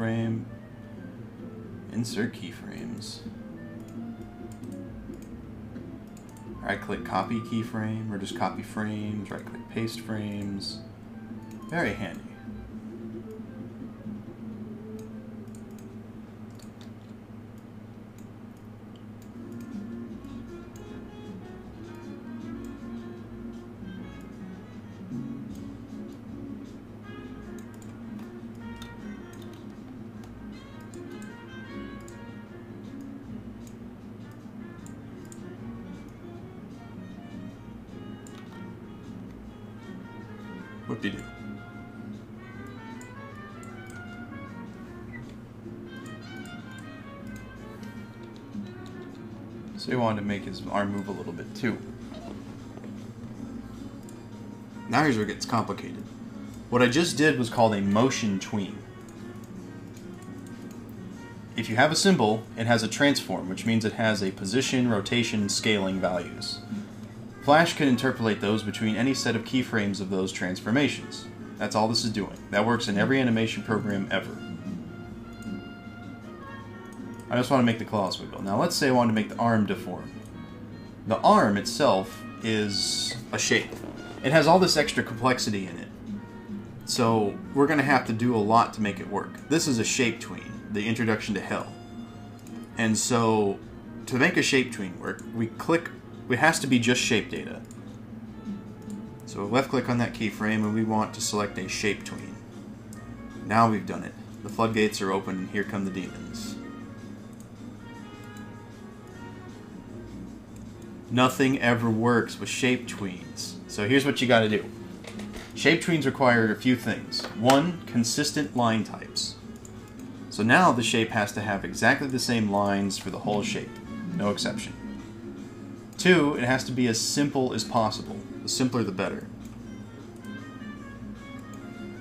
keyframe, insert keyframes. Right-click copy keyframe, or just copy frames, right-click paste frames. Very handy. Whoop-de-doo. So he wanted to make his arm move a little bit too. Now here's where it gets complicated. What I just did was called a motion tween. If you have a symbol, it has a transform, which means it has a position, rotation, scaling values. Flash can interpolate those between any set of keyframes of those transformations. That's all this is doing. That works in every animation program ever. I just want to make the claws wiggle. Now let's say I want to make the arm deform. The arm itself is a shape. It has all this extra complexity in it. So we're going to have to do a lot to make it work. This is a shape tween, the introduction to hell. And so to make a shape tween work, it has to be just shape data. So left click on that keyframe and we want to select a shape tween. Now we've done it. The floodgates are open and here come the demons. Nothing ever works with shape tweens. So here's what you gotta do. Shape tweens require a few things. One, consistent line types. So now the shape has to have exactly the same lines for the whole shape. No exception. Two, it has to be as simple as possible. The simpler the better.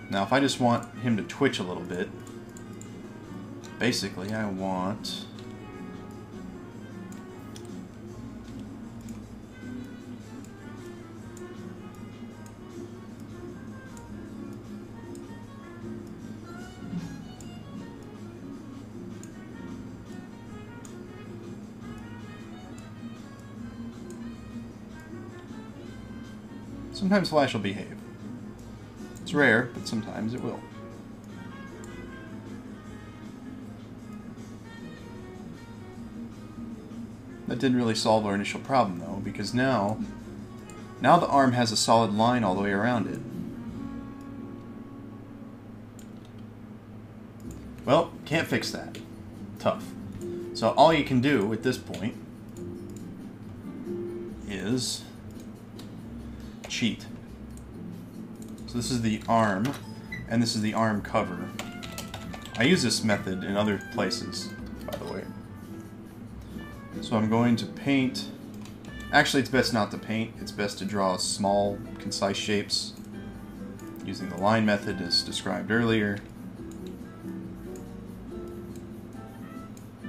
Now if I just want him to twitch a little bit, basically I want... Sometimes Flash will behave. It's rare, but sometimes it will. That didn't really solve our initial problem, though, because now the arm has a solid line all the way around it. Well, can't fix that. Tough. So all you can do at this point is cheat. So this is the arm, and this is the arm cover. I use this method in other places, by the way. So I'm going to paint... Actually, it's best not to paint. It's best to draw small, concise shapes using the line method as described earlier.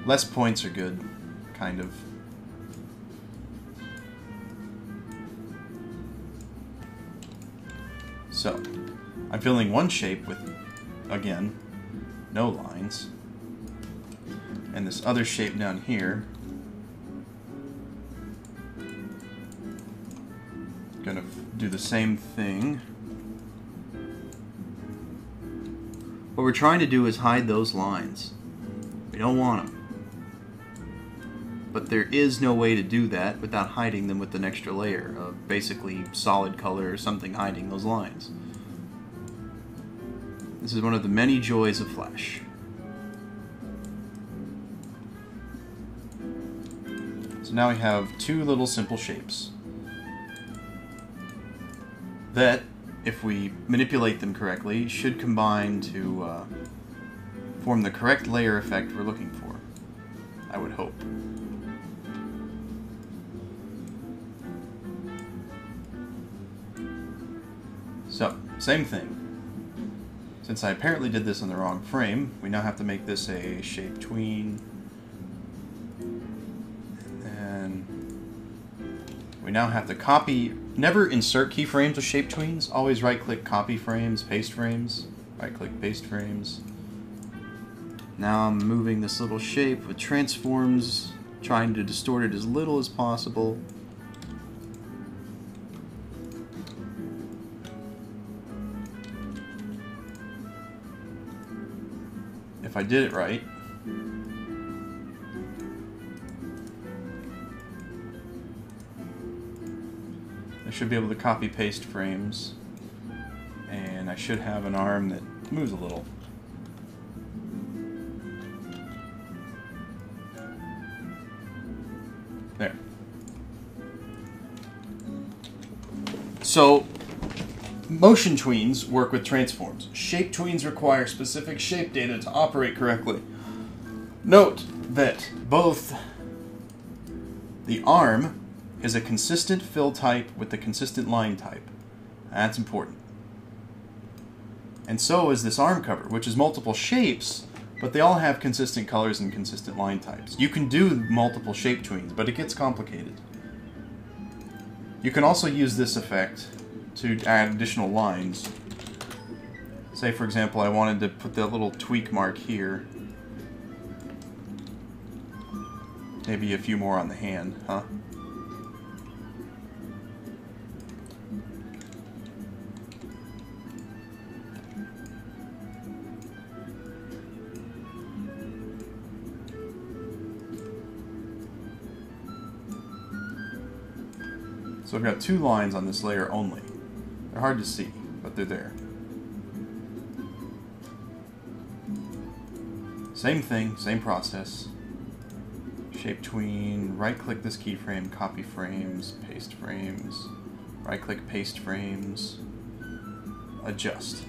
Less points are good, kind of. So, I'm filling one shape with, again, no lines. And this other shape down here, gonna do the same thing. What we're trying to do is hide those lines. We don't want them. But there is no way to do that without hiding them with an extra layer of basically solid color or something hiding those lines. This is one of the many joys of Flash. So now we have two little simple shapes that, if we manipulate them correctly, should combine to form the correct layer effect we're looking for, I would hope. So, same thing. Since I apparently did this in the wrong frame, we now have to make this a shape tween. And then we now have to copy. Never insert keyframes with shape tweens. Always right-click copy frames, paste frames. Right-click paste frames. Now I'm moving this little shape with transforms, trying to distort it as little as possible. If I did it right, I should be able to copy paste frames, and I should have an arm that moves a little. There. So, motion tweens work with transforms. Shape tweens require specific shape data to operate correctly. Note that both the arm is a consistent fill type with the consistent line type. That's important. And so is this arm cover, which is multiple shapes, but they all have consistent colors and consistent line types. You can do multiple shape tweens, but it gets complicated. You can also use this effect to add additional lines. Say, for example, I wanted to put that little tweak mark here. Maybe a few more on the hand, huh? So I've got two lines on this layer only. They're hard to see, but they're there. Same thing, same process. Shape tween, right-click this keyframe, copy frames, paste frames, right-click paste frames, adjust.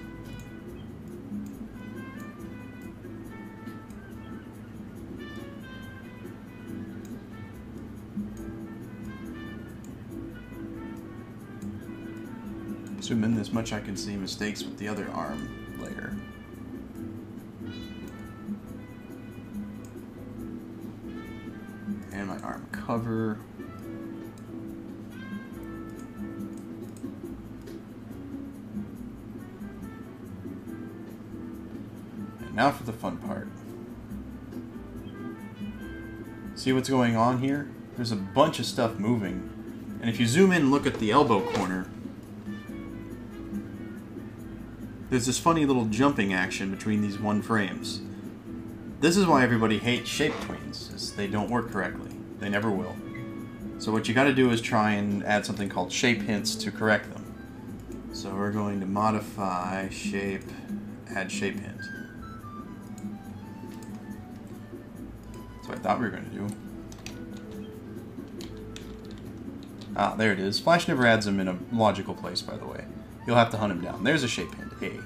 Zoom in this much, I can see mistakes with the other arm layer. And my arm cover. And now for the fun part. See what's going on here? There's a bunch of stuff moving. And if you zoom in and look at the elbow corner, there's this funny little jumping action between these one frames. This is why everybody hates shape tweens, is they don't work correctly. They never will. So what you gotta do is try and add something called shape hints to correct them. So we're going to modify shape, add shape hint. That's what I thought we were gonna do. Ah, there it is. Flash never adds them in a logical place, by the way. You'll have to hunt them down. There's a shape hint, A.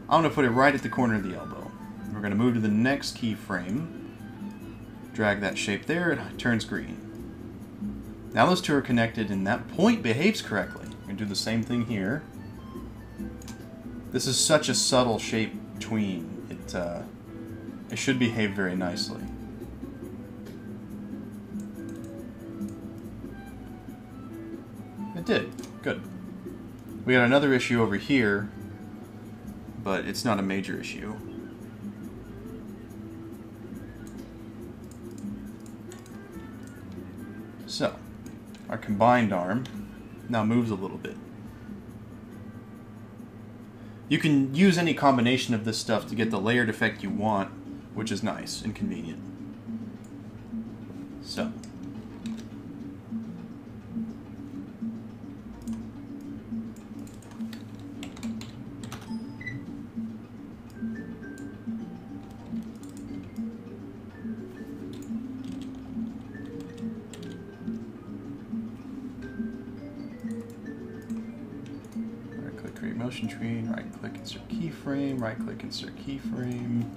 I'm going to put it right at the corner of the elbow. We're going to move to the next keyframe. Drag that shape there, it turns green. Now those two are connected and that point behaves correctly. We're going to do the same thing here. This is such a subtle shape tween. It should behave very nicely. It did. Good. We got another issue over here, but it's not a major issue. So, our combined arm now moves a little bit. You can use any combination of this stuff to get the layered effect you want, which is nice and convenient. So. Motion tween, right click, insert keyframe, right click, insert keyframe.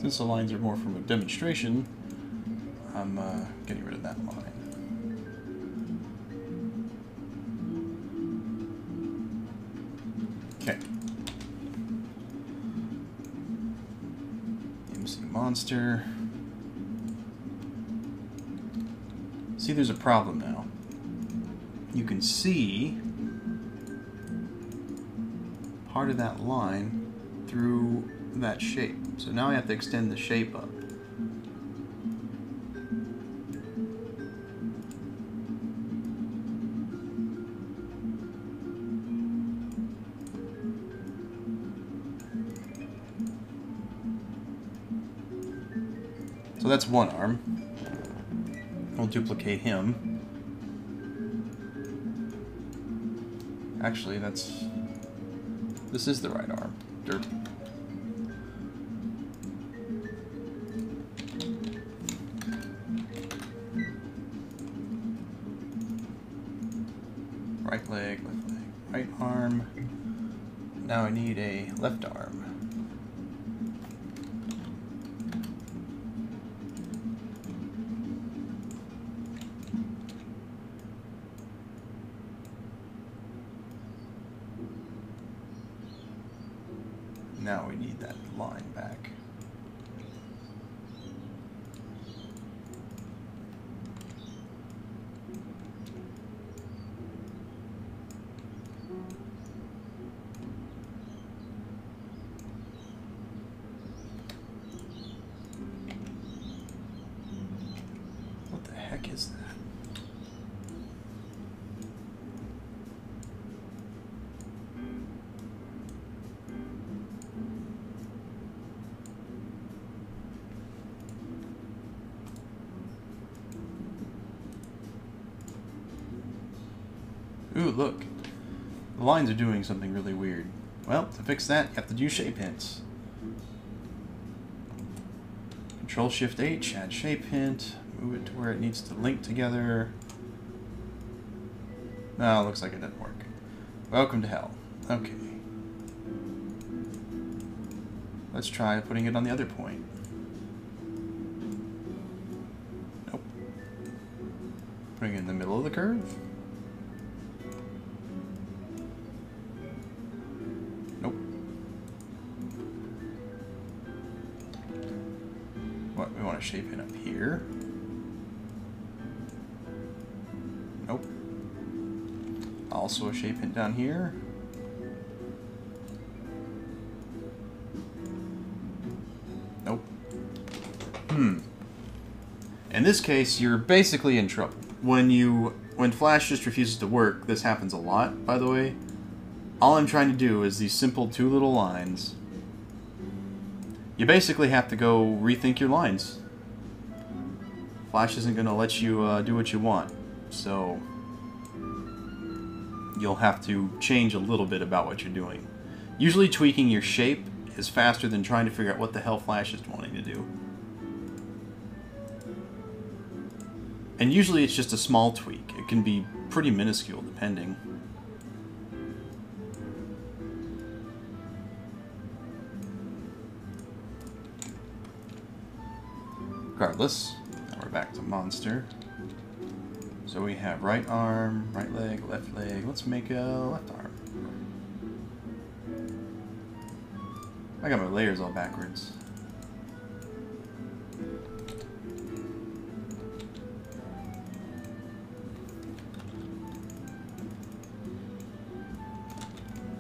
Since the lines are more from a demonstration, I'm getting rid of that line. Okay. MC monster. See, there's a problem now. You can see part of that line through that shape. So now I have to extend the shape up. So that's one arm. We'll duplicate him. Actually, this is the right arm. Dirt. Right leg, left leg, right arm. Now I need a left arm. Now we need that line back. What the heck is that? Ooh, look. The lines are doing something really weird. Well, to fix that, you have to do shape hints. Control-Shift-H, add shape hint. Move it to where it needs to link together. No, looks like it didn't work. Welcome to hell. Okay. Let's try putting it on the other point. Nope. Putting it in the middle of the curve. We want to shape it up here. Nope. Also a shape hint down here. Nope. In this case, you're basically in trouble. When Flash just refuses to work, this happens a lot, by the way. All I'm trying to do is these simple two little lines. You basically have to go rethink your lines. Flash isn't going to let you do what you want, so you'll have to change a little bit about what you're doing. Usually tweaking your shape is faster than trying to figure out what the hell Flash is wanting to do. And usually it's just a small tweak. It can be pretty minuscule depending. Regardless, now we're back to monster. So we have right arm, right leg, left leg. Let's make a left arm. I got my layers all backwards.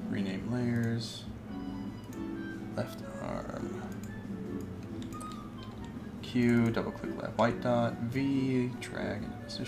Rename layers. Left arm. Q, double click left white dot, V, drag into position.